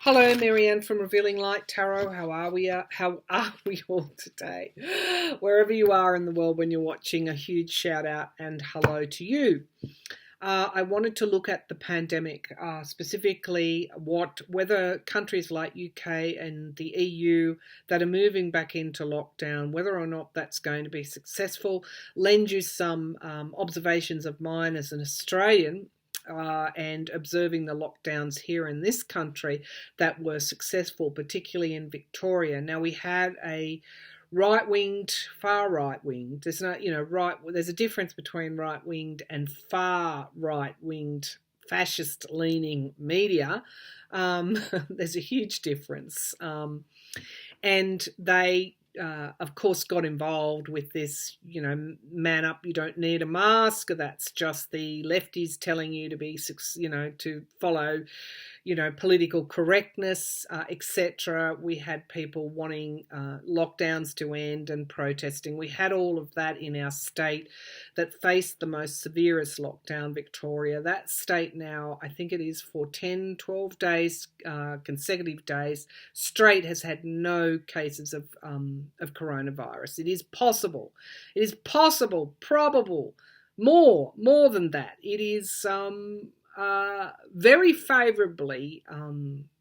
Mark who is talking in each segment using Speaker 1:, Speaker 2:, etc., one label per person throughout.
Speaker 1: Hello, Marianne from Revealing Light Tarot. How are we? How are we all today? Wherever you are in the world when you're watching, a huge shout out and hello to you. I wanted to look at the pandemic, specifically whether countries like UK and the EU that are moving back into lockdown, whether or not that's going to be successful, lend you some observations of mine as an Australian. And observing the lockdowns here in this country that were successful, particularly in Victoria. Now we had a right-winged, far right-winged. There's no, there's a difference between right-winged and far right-winged fascist-leaning media. There's a huge difference. And they of course, got involved with this, man up, you don't need a mask. That's just the lefties telling you to be, to follow, political correctness, etc. We had people wanting lockdowns to end and protesting. We had all of that in our state that faced the most severest lockdown, Victoria. That state now, I think it is for 10, 12 days, consecutive days, straight has had no cases of coronavirus. It is possible, probable, more than that. It is very favourably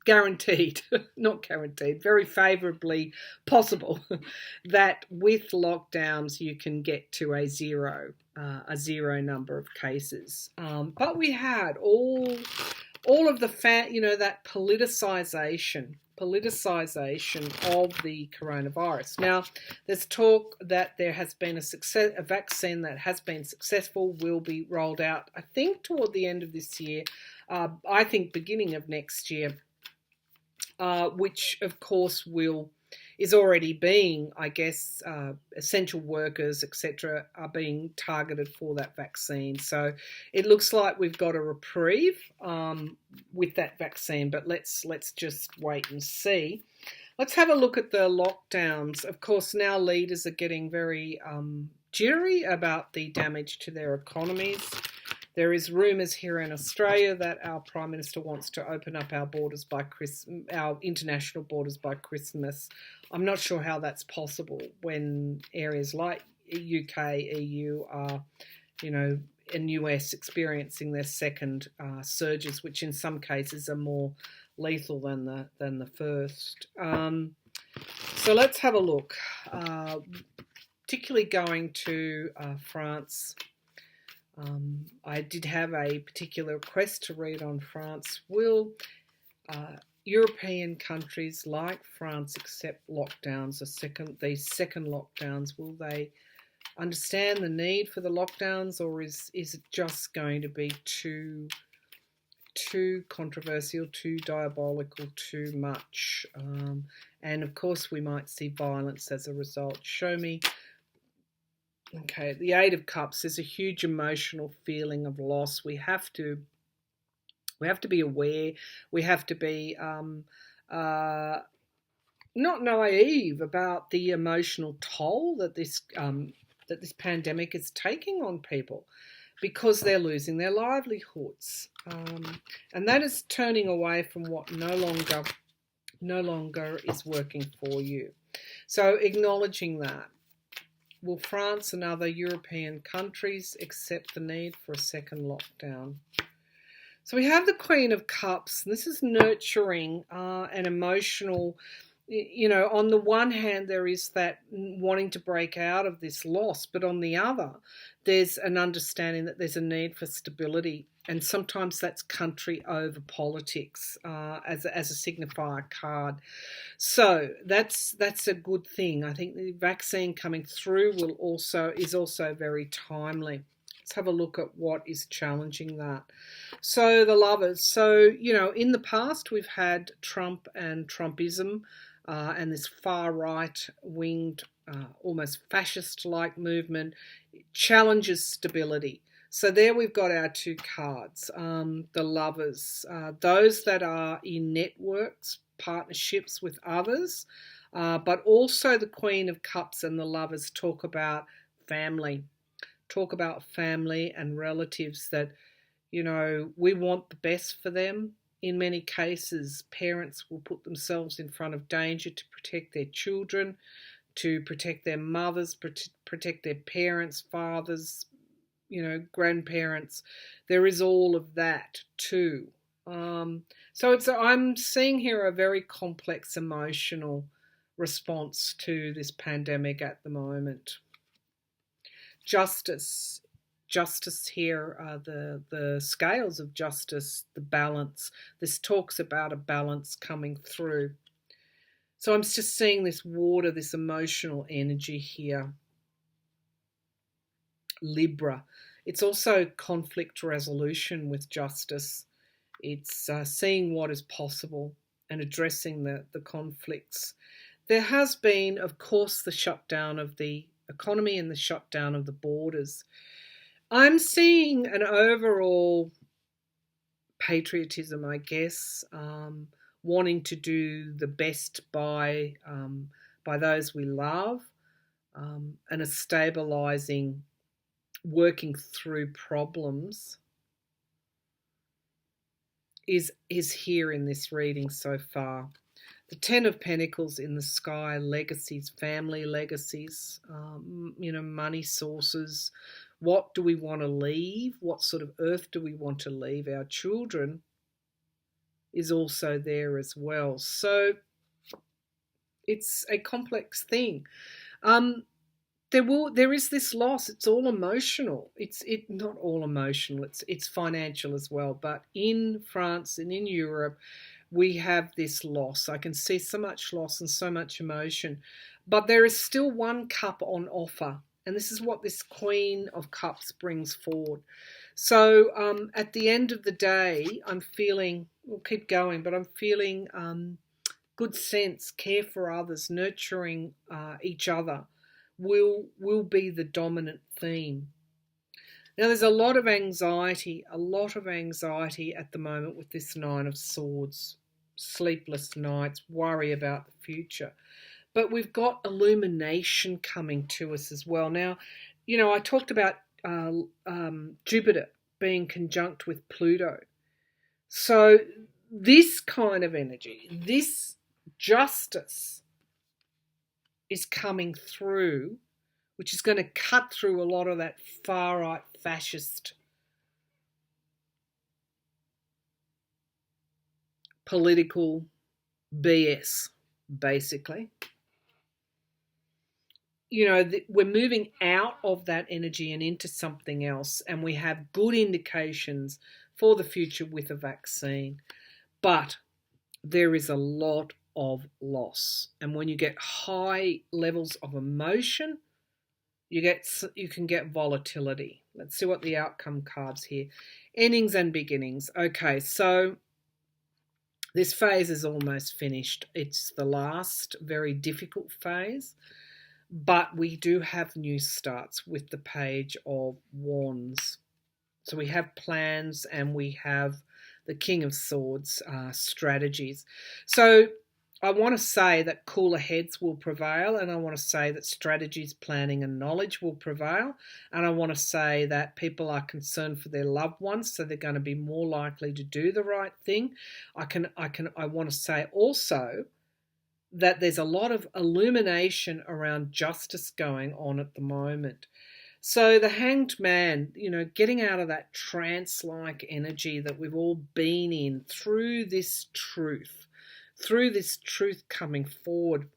Speaker 1: guaranteed, not guaranteed, very favourably possible that with lockdowns you can get to a zero number of cases. But we had all of the that politicization of the coronavirus. Now, there's talk that there has been a vaccine that has been successful, will be rolled out, I think, toward the end of this year, I think beginning of next year, which, of course, is already being, I guess, essential workers, etc., are being targeted for that vaccine. So it looks like we've got a reprieve with that vaccine, but let's just wait and see. Let's have a look at the lockdowns. Of course, now leaders are getting very jittery about the damage to their economies. There is rumours here in Australia that our Prime Minister wants to open up our borders our international borders by Christmas. I'm not sure how that's possible when areas like UK, EU are, and US experiencing their second surges, which in some cases are more lethal than the first. So let's have a look. Particularly going to France. I did have a particular request to read on France. Will European countries like France accept lockdowns, these second lockdowns? Will they understand the need for the lockdowns, or is it just going to be too controversial, too diabolical, too much? And of course we might see violence as a result. Show me. Okay, the Eight of Cups, there's a huge emotional feeling of loss. We have to be aware. We have to be not naive about the emotional toll that this pandemic is taking on people, because they're losing their livelihoods, and that is turning away from what no longer is working for you. So acknowledging that. Will France and other European countries accept the need for a second lockdown? So we have the Queen of Cups. This is nurturing and emotional. On the one hand, there is that wanting to break out of this loss, but on the other, there's an understanding that there's a need for stability, and sometimes that's country over politics as a signifier card. So that's a good thing. I think the vaccine coming through is also very timely. Let's have a look at what is challenging that. So the Lovers. So, in the past we've had Trump and Trumpism, and this far right-winged, almost fascist-like movement challenges stability. So there we've got our two cards, the Lovers, those that are in networks, partnerships with others, but also the Queen of Cups and the Lovers talk about family and relatives that, we want the best for them in many cases, parents will put themselves in front of danger to protect their children, to protect their mothers, protect their parents, fathers, grandparents. There is all of that too. So I'm seeing here a very complex emotional response to this pandemic at the moment. Justice here, the scales of justice, the balance. This talks about a balance coming through. So I'm just seeing this water, this emotional energy here. Libra. It's also conflict resolution with justice. It's seeing what is possible and addressing the conflicts. There has been, of course, the shutdown of the economy and the shutdown of the borders. I'm seeing an overall patriotism, I guess, wanting to do the best by those we love, and a stabilising, working through problems is here in this reading so far. The Ten of Pentacles in the sky, legacies, family legacies, money sources. What do we want to leave? What sort of earth do we want to leave? Our children is also there as well. So it's a complex thing. There is this loss. It's all emotional. It's not all emotional. It's financial as well. But in France and in Europe, we have this loss. I can see so much loss and so much emotion. But there is still one cup on offer. And this is what this Queen of Cups brings forward. So at the end of the day, I'm feeling, we'll keep going, but I'm feeling good sense, care for others, nurturing each other will be the dominant theme. Now, there's a lot of anxiety at the moment with this Nine of Swords. Sleepless nights, worry about the future. But we've got illumination coming to us as well. Now, I talked about Jupiter being conjunct with Pluto. So this kind of energy, this justice is coming through, which is going to cut through a lot of that far-right fascist political BS, basically. We're moving out of that energy and into something else, and we have good indications for the future with a vaccine. But there is a lot of loss, and when you get high levels of emotion, you can get volatility. Let's see what the outcome cards here. Endings and beginnings. Okay, so this phase is almost finished. It's the last very difficult phase, but we do have new starts with the Page of Wands. So we have plans and we have the King of Swords strategies. So I want to say that cooler heads will prevail, and I want to say that strategies, planning and knowledge will prevail, and I want to say that people are concerned for their loved ones, so they're going to be more likely to do the right thing. I want to say also that there's a lot of illumination around justice going on at the moment. So the Hanged Man, getting out of that trance-like energy that we've all been in through this truth coming forward.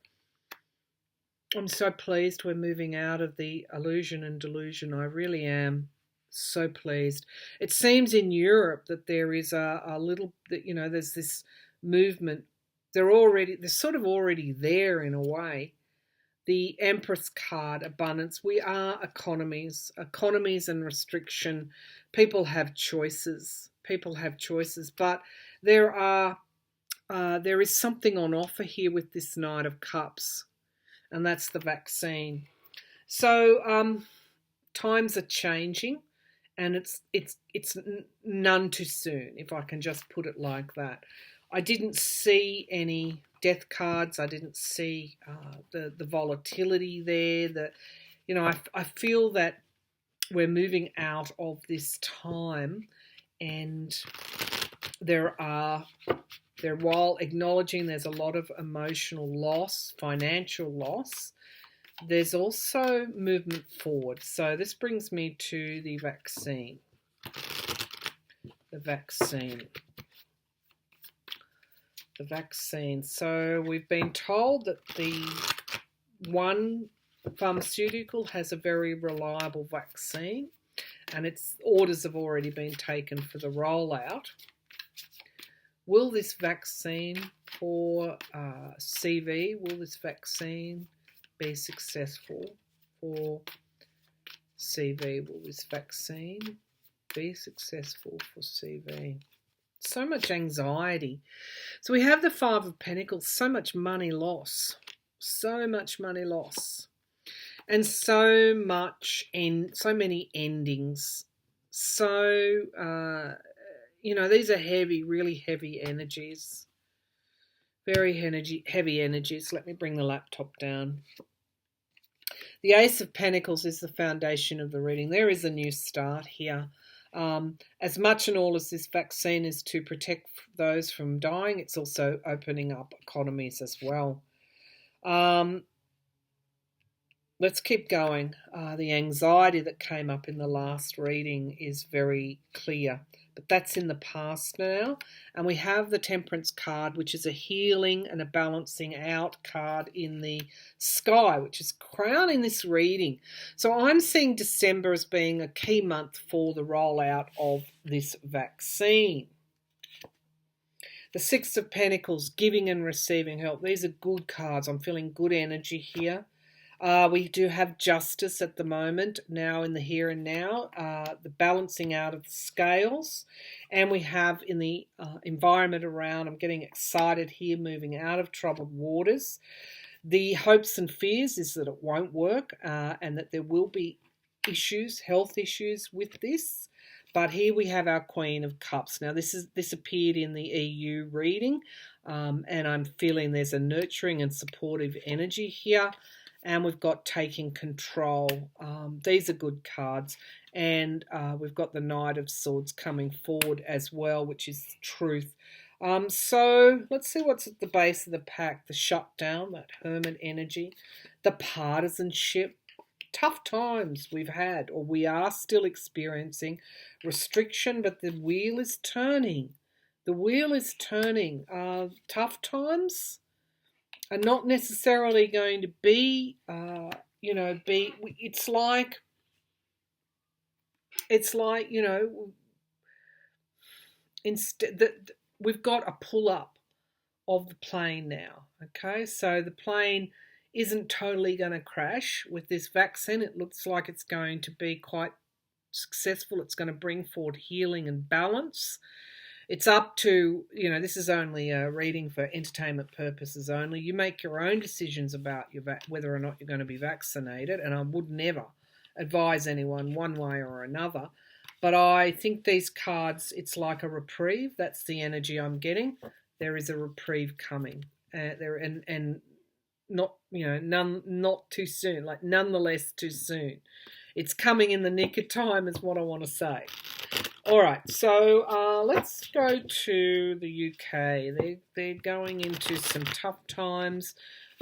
Speaker 1: I'm so pleased we're moving out of the illusion and delusion. I really am so pleased. It seems in Europe that there is a little, there's this movement. They're sort of already there in a way. The Empress card, abundance. We are economies and restriction. People have choices, but there is something on offer here with this Knight of Cups, and that's the vaccine. So times are changing, and it's none too soon, if I can just put it like that. I didn't see any death cards. I didn't see the volatility there. I feel that we're moving out of this time, and while acknowledging there's a lot of emotional loss, financial loss, there's also movement forward. So this brings me to the vaccine. The vaccine. So we've been told that the one pharmaceutical has a very reliable vaccine, and its orders have already been taken for the rollout. Will this vaccine for CV, will this vaccine be successful for CV? Will this vaccine be successful for CV? So much anxiety. So we have the Five of Pentacles, so much money loss. So much money loss. And so many endings. So, these are heavy, really heavy energies. Very heavy energies. Let me bring the laptop down. The Ace of Pentacles is the foundation of the reading. There is a new start here. As much and all as this vaccine is to protect those from dying, it's also opening up economies as well. Let's keep going. The anxiety that came up in the last reading is very clear, but that's in the past now. And we have the Temperance card, which is a healing and a balancing out card in the sky, which is crowning this reading. So I'm seeing December as being a key month for the rollout of this vaccine. The Six of Pentacles, giving and receiving help. These are good cards. I'm feeling good energy here. We do have justice at the moment, now in the here and now, the balancing out of the scales. And we have in the environment around, I'm getting excited here, moving out of troubled waters. The hopes and fears is that it won't work and that there will be issues, health issues with this. But here we have our Queen of Cups. Now this appeared in the EU reading, and I'm feeling there's a nurturing and supportive energy here. And we've got taking control. These are good cards. And we've got the Knight of Swords coming forward as well, which is truth. So let's see what's at the base of the pack. The shutdown, that hermit energy. The partisanship. Tough times we've had, or we are still experiencing restriction, but the wheel is turning. The wheel is turning. Tough times are not necessarily going to be, it's like, instead that we've got a pull up of the plane now. Okay, so the plane isn't totally going to crash with this vaccine. It looks like it's going to be quite successful. It's going to bring forward healing and balance. It's up to, this is only a reading for entertainment purposes only. You make your own decisions about whether or not you're going to be vaccinated, and I would never advise anyone one way or another. But I think these cards, it's like a reprieve. That's the energy I'm getting. There is a reprieve coming. And not, not too soon, like nonetheless too soon. It's coming in the nick of time is what I want to say. All right, so let's go to the UK. They're going into some tough times.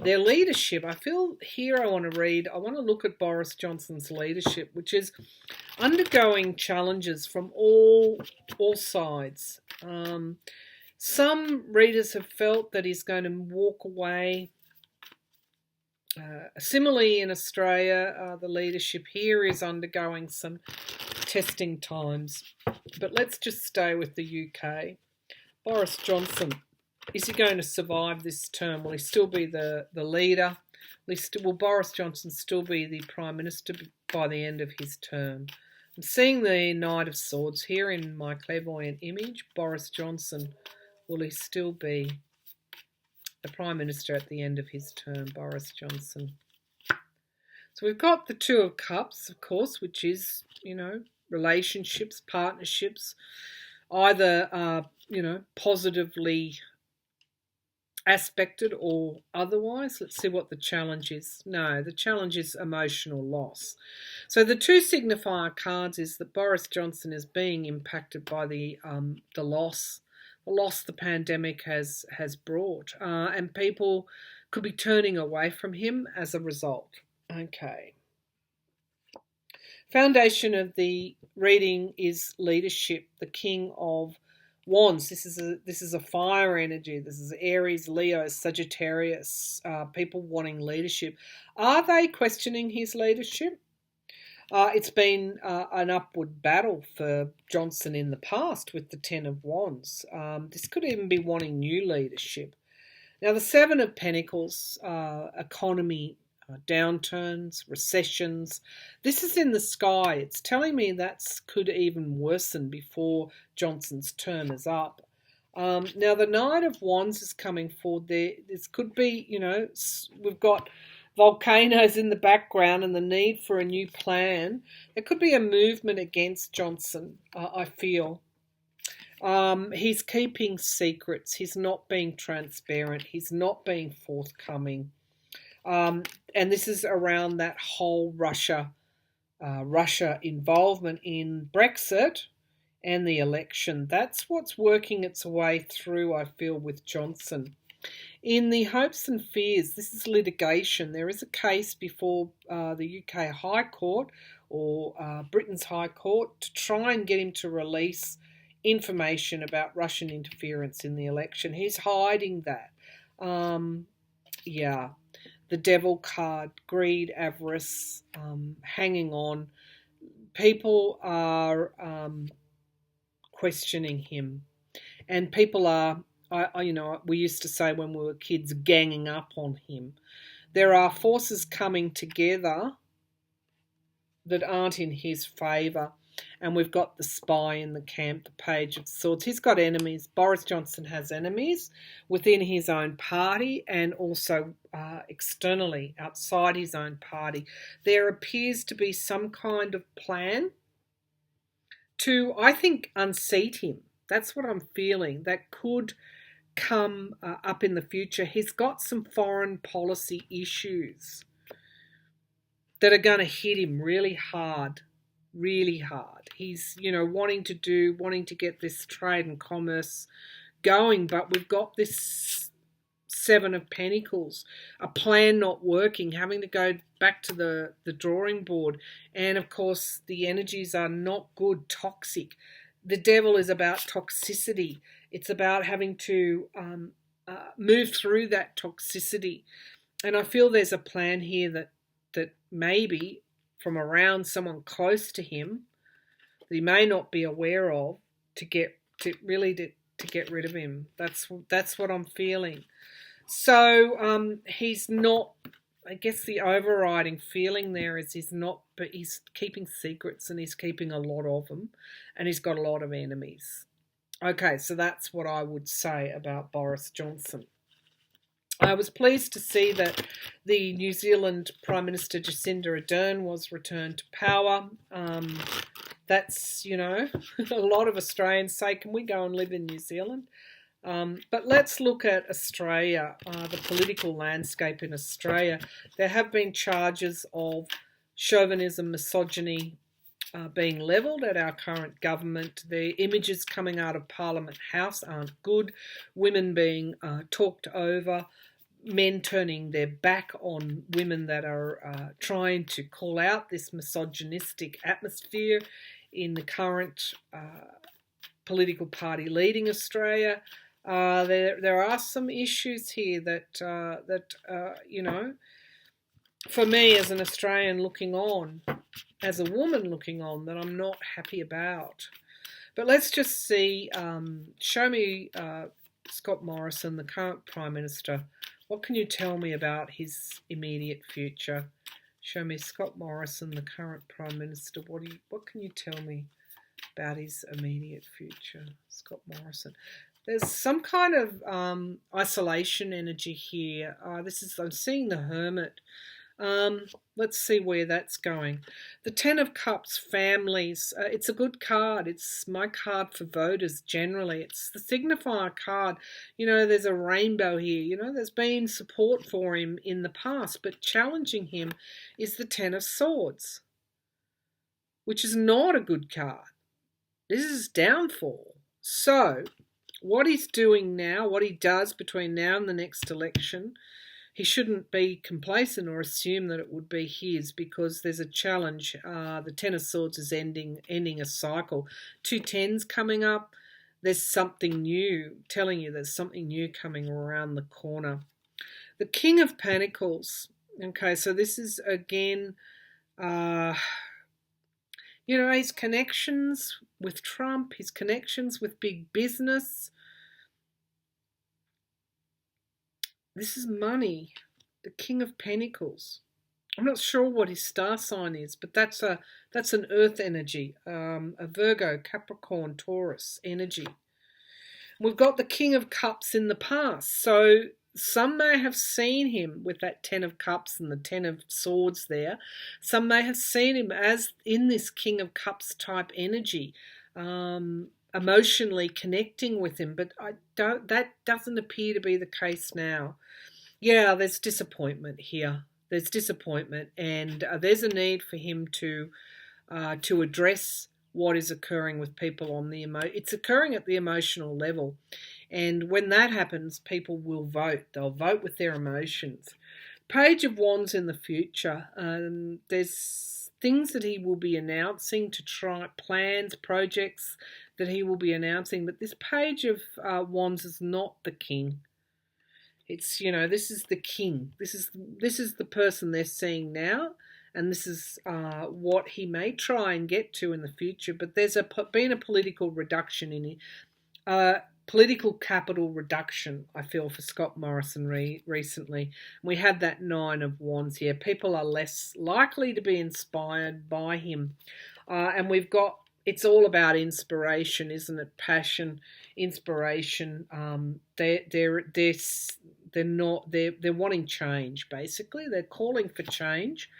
Speaker 1: Their leadership, I feel here I want to look at Boris Johnson's leadership, which is undergoing challenges from all sides. Some readers have felt that he's going to walk away. Similarly, in Australia, the leadership here is undergoing some testing times. But let's just stay with the UK. Boris Johnson, is he going to survive this term? Will he still be the leader? Will Boris Johnson still be the Prime Minister by the end of his term? I'm seeing the Knight of Swords here in my clairvoyant image. Boris Johnson, will he still be the Prime Minister at the end of his term? Boris Johnson. So we've got the Two of Cups, of course, which is, relationships, partnerships, either, positively aspected or otherwise. Let's see what the challenge is. No, the challenge is emotional loss. So the two signifier cards is that Boris Johnson is being impacted by the loss, loss the pandemic has brought, and people could be turning away from him as a result. Okay. Foundation of the reading is leadership, the King of Wands. This is a fire energy. This is Aries, Leo, Sagittarius. People wanting leadership. Are they questioning his leadership? It's been an upward battle for Johnson in the past with the Ten of Wands. This could even be wanting new leadership. Now, the Seven of Pentacles, economy, downturns, recessions. This is in the sky. It's telling me that could even worsen before Johnson's term is up. Now, the Knight of Wands is coming forward there. This could be, we've got volcanoes in the background and the need for a new plan. There could be a movement against Johnson, I feel. He's keeping secrets. He's not being transparent. He's not being forthcoming. And this is around that whole Russia involvement in Brexit and the election. That's what's working its way through, I feel, with Johnson. In the hopes and fears, this is litigation. There is a case before the UK High Court or Britain's High Court to try and get him to release information about Russian interference in the election. He's hiding that. Yeah. The Devil card, greed, avarice, hanging on. People are questioning him. And people are, we used to say when we were kids, ganging up on him. There are forces coming together that aren't in his favour. And we've got the spy in the camp, the Page of Swords. He's got enemies. Boris Johnson has enemies within his own party and also externally, outside his own party. There appears to be some kind of plan to, I think, unseat him. That's what I'm feeling. That could come up in the future. He's got some foreign policy issues that are going to hit him really hard. Really hard. He's, wanting to get this trade and commerce going, but we've got this Seven of Pentacles, a plan not working, having to go back to the drawing board. And of course, the energies are not good, toxic. The Devil is about toxicity. It's about having to move through that toxicity. And I feel there's a plan here that maybe from around someone close to him that he may not be aware of to get rid of him. That's what I'm feeling. So he's not, I guess the overriding feeling there is he's not, but he's keeping secrets and he's keeping a lot of them and he's got a lot of enemies. Okay, so that's what I would say about Boris Johnson. I was pleased to see that the New Zealand Prime Minister Jacinda Ardern was returned to power. That's, a lot of Australians say, can we go and live in New Zealand? But let's look at Australia, the political landscape in Australia. There have been charges of chauvinism, misogyny being levelled at our current government. The images coming out of Parliament House aren't good. Women being talked over. Men turning their back on women that are trying to call out this misogynistic atmosphere in the current political party leading Australia. There are some issues here that for me as an Australian looking on, as a woman looking on, that I'm not happy about. But let's just see, show me Scott Morrison, the current Prime Minister. What can you tell me about his immediate future? Show me Scott Morrison, the current Prime Minister. What can you tell me about his immediate future? Scott Morrison. There's some kind of isolation energy here. I'm seeing the Hermit. Let's see where that's going. The Ten of Cups, families. It's a good card. It's my card for voters generally. It's the signifier card. There's a rainbow here. There's been support for him in the past, but challenging him is the Ten of Swords, which is not a good card. This is downfall. So What he's doing now, what he does between now and the next election, he shouldn't be complacent or assume that it would be his, because there's a challenge. The Ten of Swords is ending a cycle. 2 tens coming up. There's something new, telling you there's something new coming around the corner. The King of Pentacles. Okay, so this is again, his connections with Trump, his connections with big business. This is money, the King of Pentacles. I'm not sure what his star sign is, but that's an earth energy, a Virgo, Capricorn, Taurus energy. We've got the King of Cups in the past, so some may have seen him with that 10 of Cups and the 10 of Swords there. Some may have seen him as in this King of Cups type energy, emotionally connecting with him, but that doesn't appear to be the case now. Yeah, there's disappointment here. There's disappointment, and there's a need for him to address what is occurring with people on the it's occurring at the emotional level. And when that happens, people will vote. They'll vote with their emotions. Page of Wands in the future. There's things that he will be announcing to try, plans, projects that he will be announcing. But this Page of Wands is not the king. It's, this is the king. This is the person they're seeing now. And this is what he may try and get to in the future. But there's been a political reduction in it. Political capital reduction, I feel, for Scott Morrison recently. We had that 9 of Wands here. People are less likely to be inspired by him. And we've got, it's all about inspiration, isn't it? Passion, inspiration. They're wanting change, basically. They're calling for change.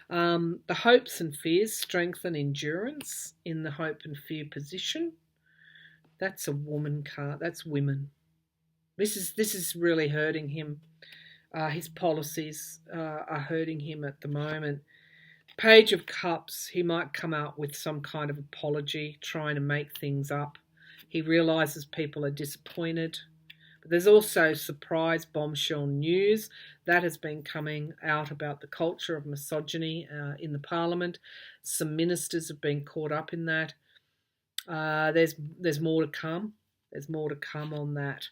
Speaker 1: The hopes and fears, strength and endurance in the hope and fear position. That's a woman card. That's women. This is really hurting him. His policies are hurting him at the moment. Page of Cups. He might come out with some kind of apology, trying to make things up. He realises people are disappointed. But there's also surprise bombshell news that has been coming out about the culture of misogyny in the Parliament. Some ministers have been caught up in that. There's more to come. There's more to come on that.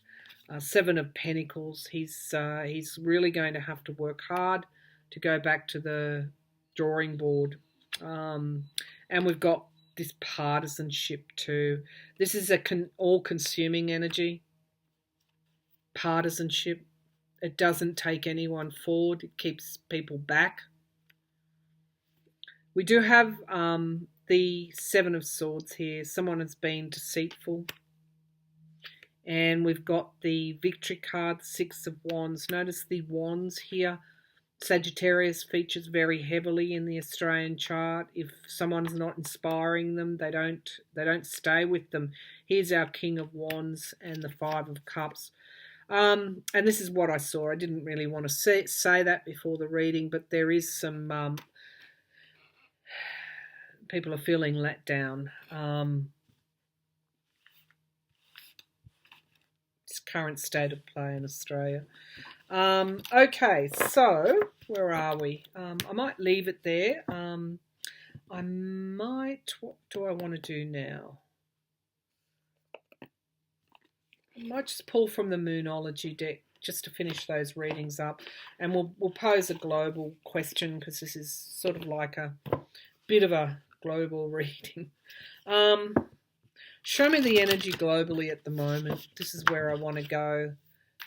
Speaker 1: 7 of Pentacles. He's really going to have to work hard to go back to the drawing board. And we've got this partisanship too. This is a all-consuming energy. Partisanship. It doesn't take anyone forward. It keeps people back. We do have the 7 of Swords here. Someone has been deceitful. And we've got the Victory card, 6 of Wands. Notice the Wands here. Sagittarius features very heavily in the Australian chart. If someone's not inspiring them, they don't stay with them. Here's our King of Wands and the 5 of Cups. And this is what I saw. I didn't really want to say that before the reading, but there is some people are feeling let down. It's current state of play in Australia. Okay, so where are we? I might leave it there. What do I want to do now? I might just pull from the Moonology deck just to finish those readings up, and we'll pose a global question, because this is sort of like a bit of a global reading. Show me the energy globally at the moment. This is where I want to go.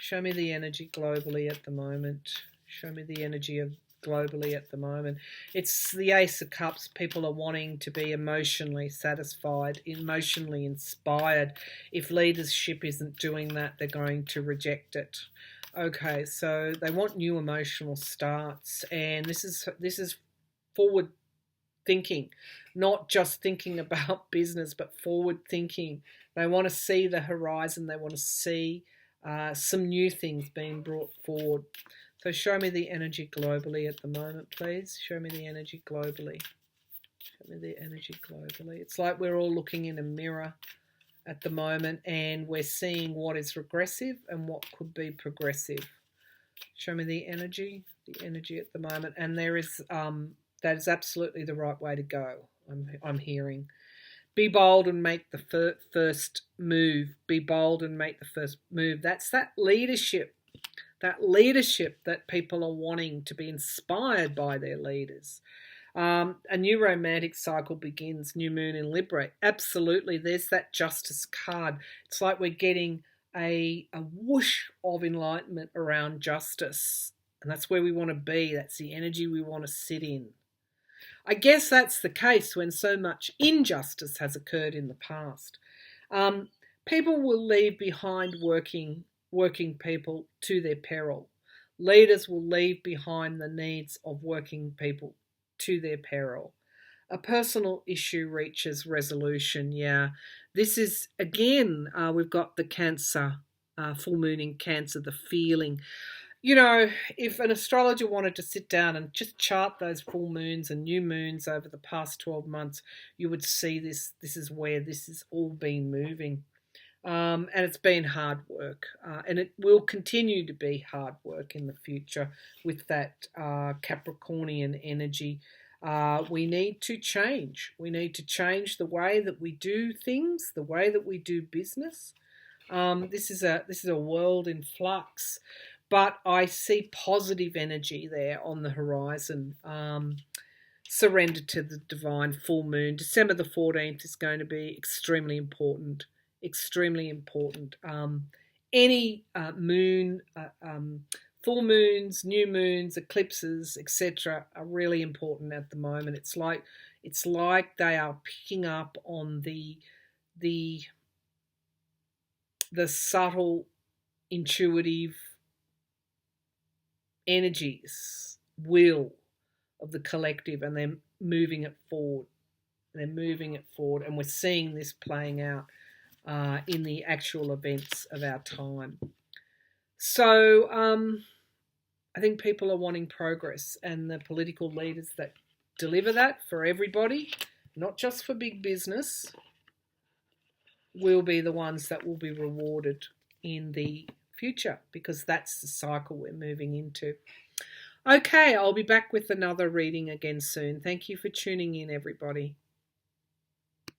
Speaker 1: Show me the energy globally at the moment. Show me the energy of globally at the moment. It's the Ace of Cups. People are wanting to be emotionally satisfied, emotionally inspired. If leadership isn't doing that, they're going to reject it. Okay, so they want new emotional starts, and this is forward thinking, not just thinking about business, but forward thinking. They want to see the horizon. They want to see some new things being brought forward. So show me the energy globally at the moment, please. Show me the energy globally. Show me the energy globally. It's like we're all looking in a mirror. at the moment, and we're seeing what is regressive and what could be progressive. Show me the energy at the moment, and there is that is absolutely the right way to go. I'm hearing. Be bold and make the first move. Be bold and make the first move. That's that leadership that people are wanting, to be inspired by their leaders. A new romantic cycle begins, new moon in Libra. Absolutely, there's that justice card. It's like we're getting a whoosh of enlightenment around justice. And that's where we want to be. That's the energy we want to sit in. I guess that's the case when so much injustice has occurred in the past. People will leave behind working people to their peril. Leaders will leave behind the needs of working people to their peril. A personal issue reaches resolution. Yeah, this is, again, we've got the Cancer, full moon in Cancer, the feeling. You know, if an astrologer wanted to sit down and just chart those full moons and new moons over the past 12 months, you would see this. This is where this has all been moving. And it's been hard work. And it will continue to be hard work in the future with that Capricornian energy. We need to change. We need to change the way that we do things, the way that we do business. This is a world in flux. But I see positive energy there on the horizon. Surrender to the divine full moon. December the 14th is going to be extremely important. Extremely important. Any moon, full moons, new moons, eclipses, etc., are really important at the moment. It's like they are picking up on the subtle, intuitive energies, will of the collective, and they're moving it forward. And we're seeing this playing out in the actual events of our time. So I think people are wanting progress, and the political leaders that deliver that for everybody, not just for big business, will be the ones that will be rewarded in the future, because that's the cycle we're moving into. Okay, I'll be back with another reading again soon. Thank you for tuning in, everybody.